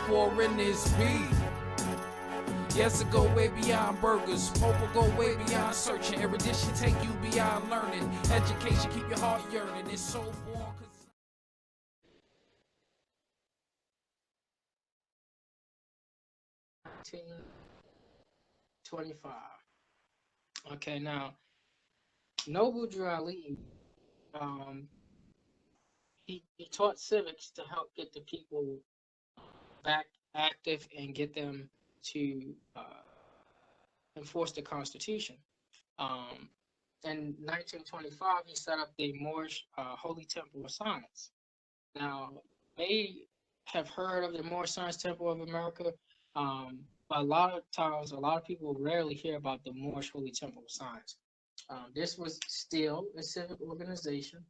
for in this beat. Yes, it go way beyond burgers. Hope will go way beyond searching. Erudition take you beyond learning. Education keep your heart yearning. It's so born. 1925. Okay, now Noble Drew Ali, he taught civics to help get the people back active and get them to enforce the Constitution. In 1925, he set up the Moorish Holy Temple of Science. Now, may have heard of the Moorish Science Temple of America, but a lot of times, a lot of people rarely hear about the Moorish Holy Temple of Science. This was still a civic organization.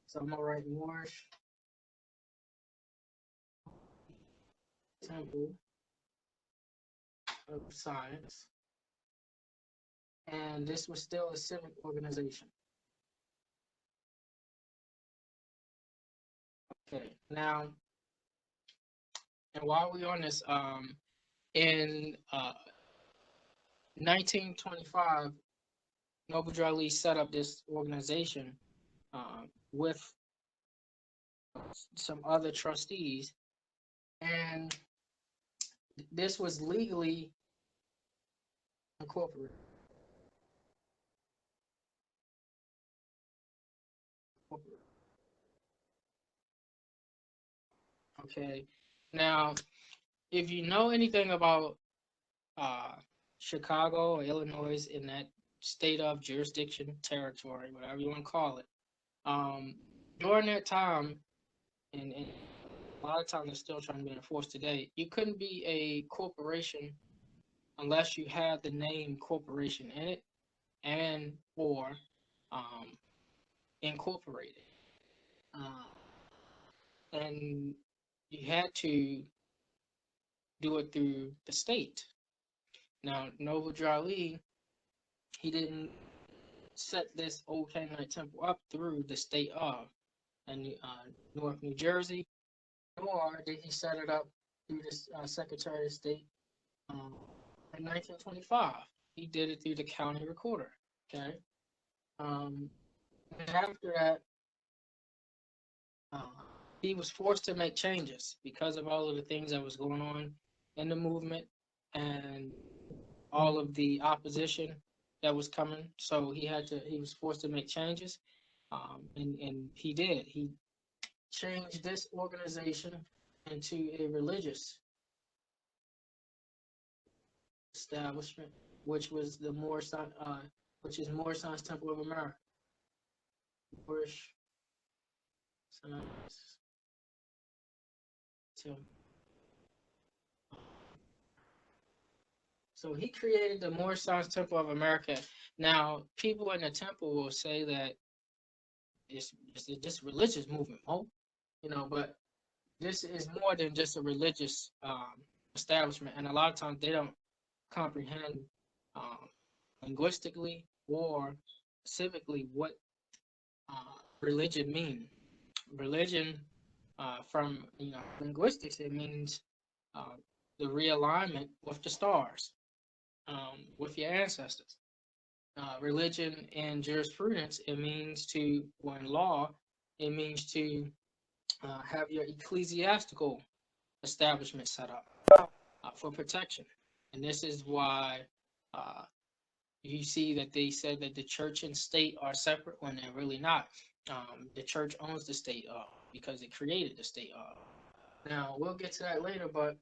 So I'm gonna write Moorish Temple of Science. And this was still a civic organization. Okay, now, and while we're on this, in 1925, Noble Drew Ali set up this organization with some other trustees, and this was legally incorporated. Okay, now, if you know anything about Chicago or Illinois in that state of jurisdiction, territory, whatever you want to call it, during that time, and a lot of times it's still trying to be enforced today, you couldn't be a corporation unless you had the name corporation in it and or incorporated. And you had to do it through the state. Now, Noble Drew Ali, he didn't set this old Canaanite temple up through the state of North New Jersey, nor did he set it up through the Secretary of State in 1925. He did it through the county recorder. Okay. And after that, he was forced to make changes because of all of the things that was going on in the movement and all of the opposition that was coming. So he was forced to make changes. And he did. He changed this organization into a religious establishment, which was the Moorish Science Temple of America. Moorish Science Temple. So he created the Moorish Science Temple of America. Now, people in the temple will say that it's this religious movement, but this is more than just a religious establishment, and a lot of times they don't comprehend linguistically or civically what religion means. Religion, from linguistics, it means the realignment with the stars, with your ancestors. Religion and jurisprudence, it means to, or in law, it means to have your ecclesiastical establishment set up for protection. And this is why you see that they said that the church and state are separate when they're really not. The church owns the state because it created the state Now, we'll get to that later, but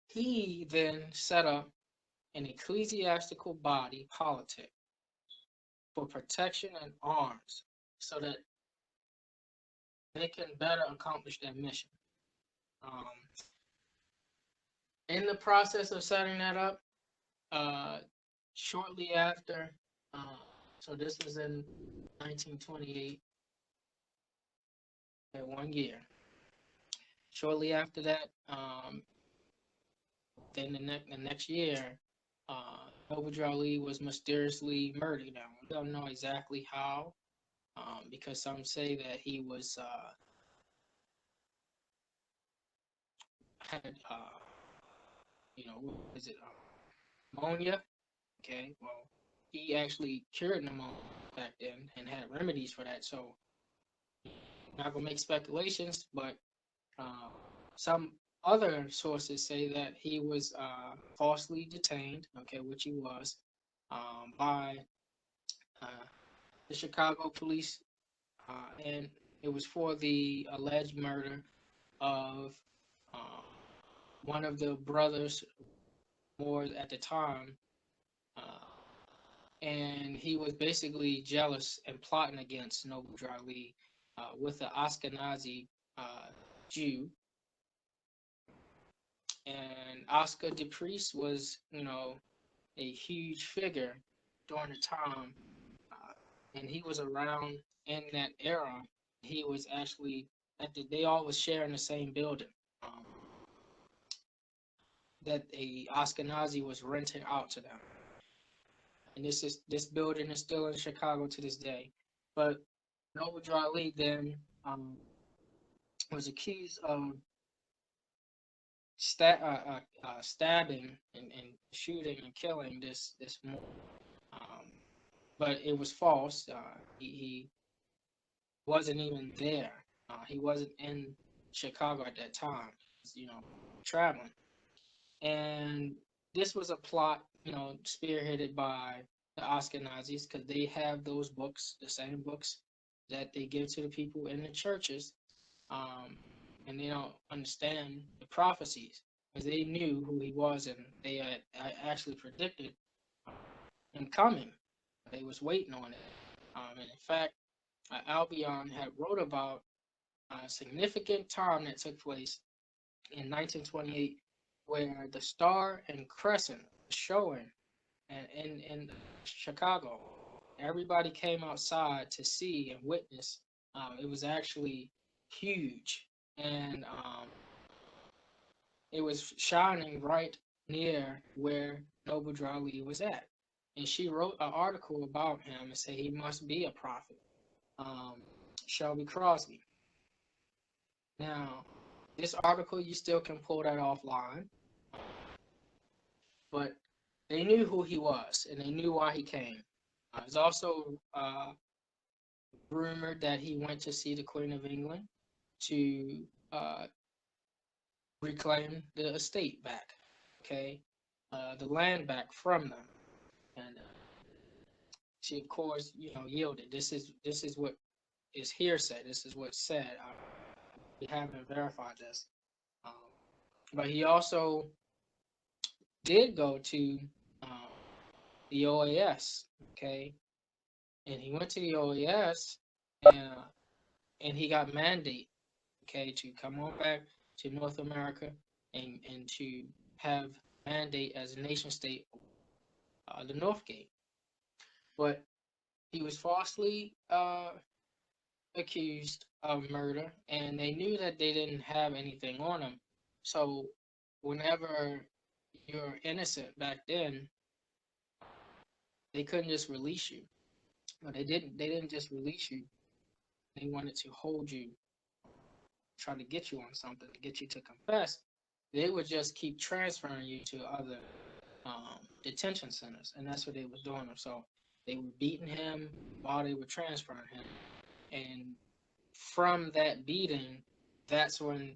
he then set up an ecclesiastical body politic for protection and arms so that they can better accomplish their mission. In the process of setting that up, shortly after, so this was in 1928, at 1 year. Shortly after that, then the next year, Noble Drew Ali was mysteriously murdered. Now, we don't know exactly how, because some say that he was had, what is it, pneumonia. Okay, well, he actually cured pneumonia back then and had remedies for that. So, not gonna make speculations, but uh, some other sources say that he was falsely detained. Okay, which he was by uh, the Chicago police, and it was for the alleged murder of uh, one of the brothers, Moors at the time, uh, and he was basically jealous and plotting against Noble Drew Ali with the Ashkenazi Jew. And Oscar de Priest was, a huge figure during the time, uh, and he was around in that era. He was actually they all was sharing the same building. Um, that a Ashkenazi was renting out to them, and this building is still in Chicago to this day. But Noble Drew Ali then was accused of stabbing and shooting and killing this Moor. Um, but it was false. He wasn't even there. He wasn't in Chicago at that time. Traveling. And this was a plot, spearheaded by the Ashkenazis because they have those books, the same books that they give to the people in the churches, um, and they don't understand the prophecies because they knew who he was and they had actually predicted him coming. They was waiting on it. And in fact, Albion had wrote about a significant time that took place in 1928 where the Star and Crescent was showing in Chicago. Everybody came outside to see and witness. It was actually huge, and it was shining right near where Noble Drew Ali was at. And she wrote an article about him and said he must be a prophet. Um, Shelby Crosby. Now, this article you still can pull that offline, but they knew who he was and they knew why he came. It's also rumored that he went to see the Queen of England to reclaim the estate back, okay, the land back from them, and she, of course, yielded. This is what is hearsay. This is what's said. We haven't verified this, um, but he also did go to um, the OAS, okay, and he went to the OAS and and he got mandate, okay, to come on back to North America and to have mandate as a nation state, the North Gate. But he was falsely accused of murder, and they knew that they didn't have anything on him. So whenever you're innocent back then, they couldn't just release you. No, they didn't. They didn't just release you. They wanted to hold you, try to get you on something, to get you to confess. They would just keep transferring you to other detention centers, and that's what they was doing. So they were beating him while they were transferring him, and from that beating, that's when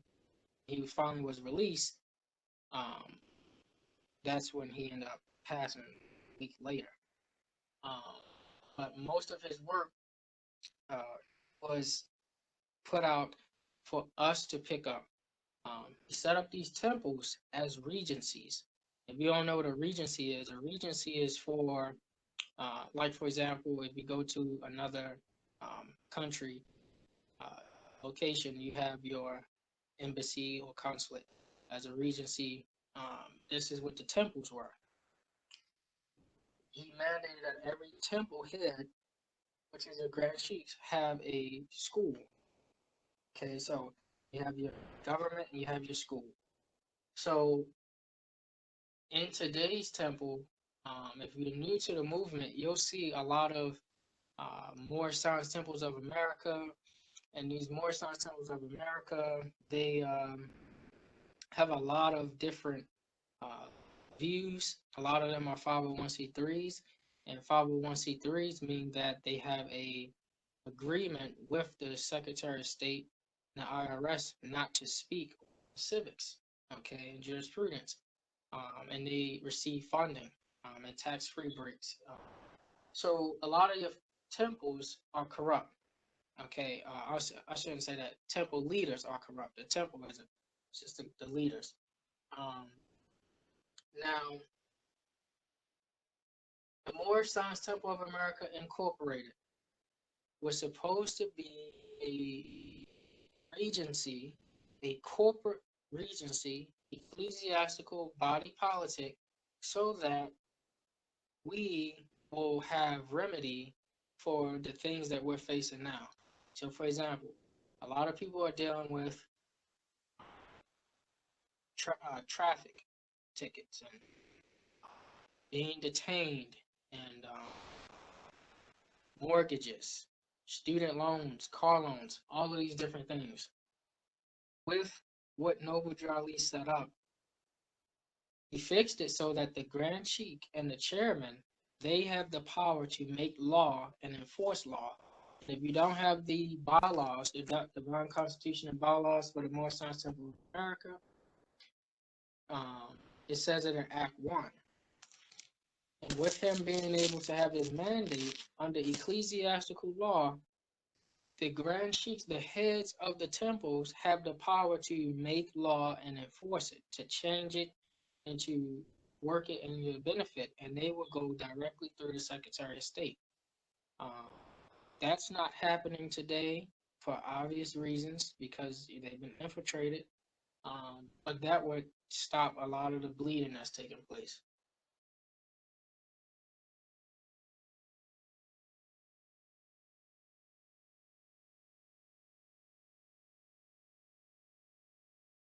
he finally was released. Um, that's when he ended up passing a week later. Um, but most of his work uh, was put out for us to pick up. He set up these temples as regencies. If you don't know what a regency is for, like for example, if you go to another country uh, location, you have your embassy or consulate as a regency. This is what the temples were. He mandated that every temple head, which is a grand chief, have a school. Okay, so you have your government and you have your school. So in today's temple, if you're new to the movement, you'll see a lot of Moorish Science Temples of America, and these Moorish Science Temples of America, they have a lot of different uh, views. A lot of them are 501c3s, and 501c3s mean that they have a agreement with the Secretary of State and the IRS not to speak civics, okay, and jurisprudence, and they receive funding and tax-free breaks. So a lot of your temples are corrupt. Okay, I shouldn't say that. Temple leaders are corrupt. The temple isn't. It's just the leaders. Um, Now, the Moorish Science Temple of America Incorporated was supposed to be a regency, a corporate regency, ecclesiastical body politic, so that we will have remedy for the things that we're facing now. So, for example, a lot of people are dealing with traffic tickets and being detained and mortgages, student loans, car loans, all of these different things. With what Noble Drew Ali set up, he fixed it so that the Grand Sheik and the chairman, they have the power to make law and enforce law. And if you don't have the bylaws, the divine constitution and bylaws for the Moorish Science Temple of America, it says it in Act 1. And with him being able to have his mandate under ecclesiastical law, the Grand Sheiks, the heads of the temples, have the power to make law and enforce it, to change it and to work it in your benefit, and they will go directly through the Secretary of State. Um, that's not happening today for obvious reasons because they've been infiltrated. But that would stop a lot of the bleeding that's taking place.